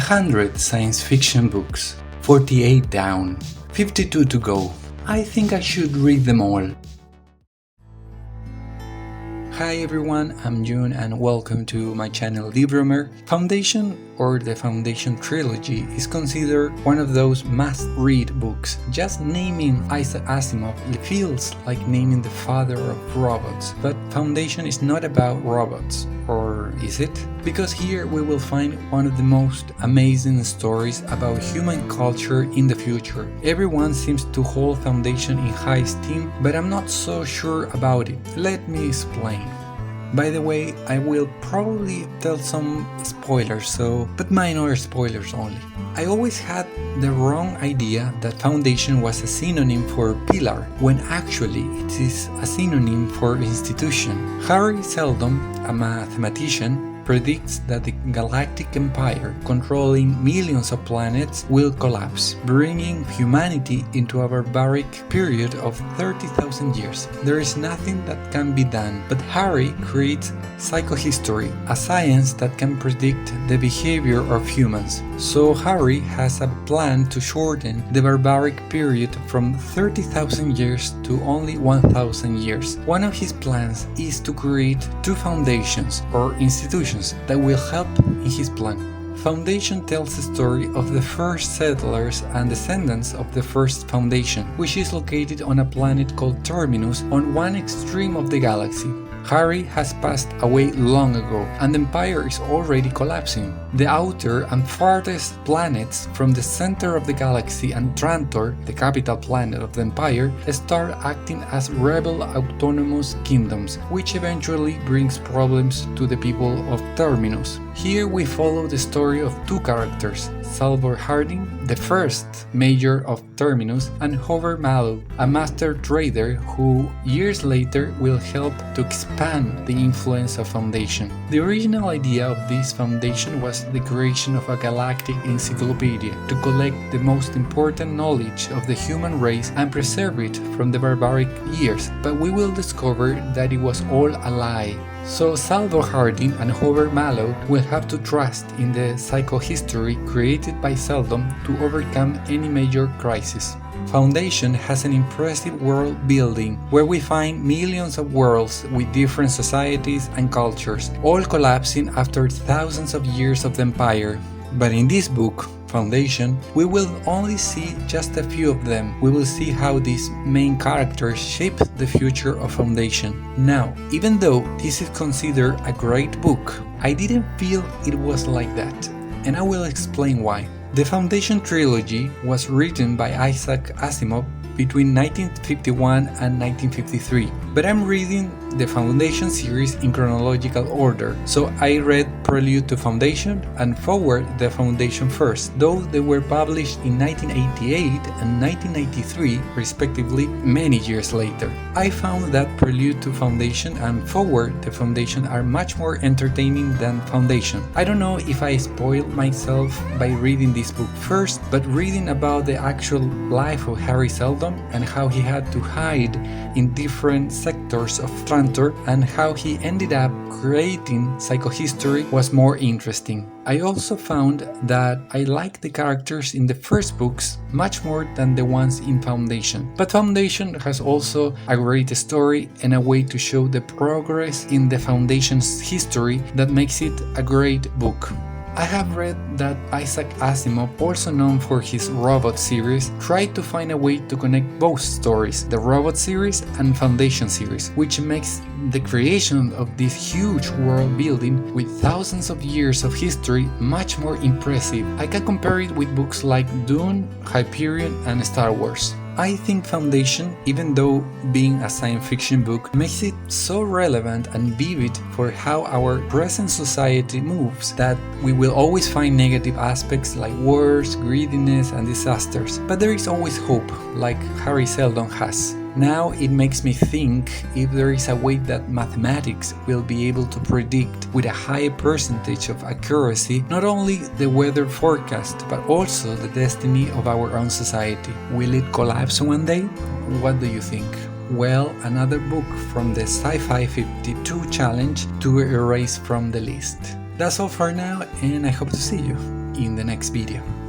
100 science fiction books, 48 down, 52 to go. I think I should read them all. Hi everyone, I'm June and welcome to my channel Libromer. Foundation, or the Foundation Trilogy, is considered one of those must-read books. Just naming Isaac Asimov feels like naming the father of robots, but Foundation is not about robots, or is it? Because here we will find one of the most amazing stories about human culture in the future. Everyone seems to hold Foundation in high esteem, but I'm not so sure about it. Let me explain. By the way, I will probably tell some spoilers, but minor spoilers only. I always had the wrong idea that Foundation was a synonym for pillar, when actually it is a synonym for institution. Harry Seldon, a mathematician, predicts that the galactic empire, controlling millions of planets, will collapse, bringing humanity into a barbaric period of 30,000 years. There is nothing that can be done, but Harry creates psychohistory, a science that can predict the behavior of humans. So Harry has a plan to shorten the barbaric period from 30,000 years to only 1,000 years. One of his plans is to create two foundations, or institutions, that will help in his plan. Foundation tells the story of the first settlers and descendants of the first foundation, which is located on a planet called Terminus on one extreme of the galaxy. Harry has passed away long ago, and the Empire is already collapsing. The outer and farthest planets from the center of the galaxy and Trantor, the capital planet of the Empire, start acting as rebel autonomous kingdoms, which eventually brings problems to the people of Terminus. Here we follow the story of two characters, Salvor Harding, the first mayor of Terminus, and Howard Mallow, a master trader who years later will help to expand the influence of Foundation. The original idea of this foundation was the creation of a galactic encyclopedia to collect the most important knowledge of the human race and preserve it from the barbaric years, but we will discover that it was all a lie. So Salvor Harding and Howard Mallow will have to trust in the psychohistory created by Seldon to overcome any major crisis. Foundation has an impressive world building where we find millions of worlds with different societies and cultures, all collapsing after thousands of years of the Empire. But in this book, Foundation, we will only see just a few of them. We will see how these main characters shape the future of Foundation. Now, even though this is considered a great book, I didn't feel it was like that, and I will explain why. The Foundation trilogy was written by Isaac Asimov between 1951 and 1953, but I'm reading the Foundation series in chronological order, so I read Prelude to Foundation and Forward the Foundation first, though they were published in 1988 and 1993 respectively many years later. I found that Prelude to Foundation and Forward the Foundation are much more entertaining than Foundation. I don't know if I spoiled myself by reading this book first, but reading about the actual life of Harry Seldon and how he had to hide in different sectors of Trantor and how he ended up creating psychohistory was more interesting. I also found that I liked the characters in the first books much more than the ones in Foundation. But Foundation has also a great story and a way to show the progress in the Foundation's history that makes it a great book. I have read that Isaac Asimov, also known for his Robot series, tried to find a way to connect both stories, the Robot series and Foundation series, which makes the creation of this huge world building with thousands of years of history much more impressive. I can compare it with books like Dune, Hyperion and Star Wars. I think Foundation, even though being a science fiction book, makes it so relevant and vivid for how our present society moves that we will always find negative aspects like wars, greediness and disasters. But there is always hope, like Harry Seldon has. Now it makes me think if there is a way that mathematics will be able to predict with a high percentage of accuracy not only the weather forecast but also the destiny of our own society. Will it collapse one day? What do you think? Well, another book from the Sci-Fi 52 challenge to erase from the list. That's all for now, and I hope to see you in the next video.